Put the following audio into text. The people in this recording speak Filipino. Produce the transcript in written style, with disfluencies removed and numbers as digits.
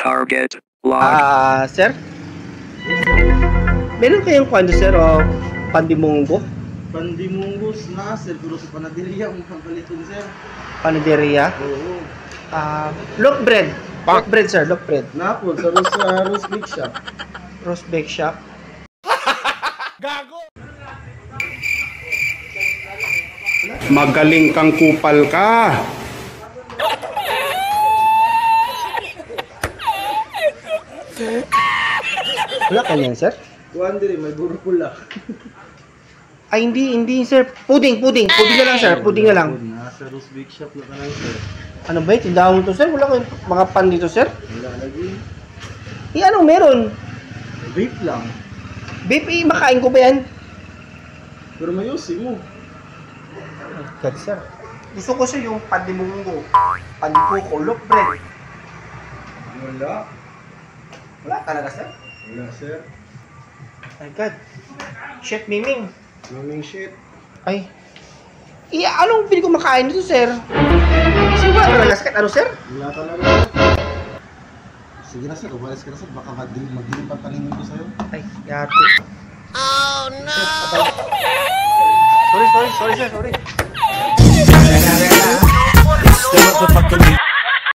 Target locked. Sir? Meron kayong kwento, sir, o pandimunggo? Pandimunggos na, sir. Pero sa panaderia, ang pagkaliton, sir. Panaderia? Oo. Loaf bread. Loaf bread, sir. Loaf bread. Napon, sa Rose Big Shop. Roast bake shop. Magaling kang kupal ka. Wala kanyan, sir? Kuhan diri, may buro pula. Ay, hindi, sir. Pudding. Pudding na lang, sir. Pudding na lang. Nasa Rose Big Shop na ka lang, sir. Ano ba yung tindahan to, sir? Wala kayong mga pan dito, sir? Wala lagi. Anong meron? Vape lang. Babe, makain ko ba yan? Pero mayusin mo. God, sir. Gusto ko, sir, yung pandimunggo. Pandikuko, loaf bread. Wala. Wala talaga, sir? Wala, sir. My God. Shit, miming. Maming shit. Ay. Anong pili ko makain dito, sir? Sir, wala talaga, sir? Ano, sir? Wala talaga, sir. Sige na, sir. Umalis ka na, sir. Baka magdilim pa paningin ko sa'yo. Ay, yate. Oh, no! Sorry, sir. Sorry.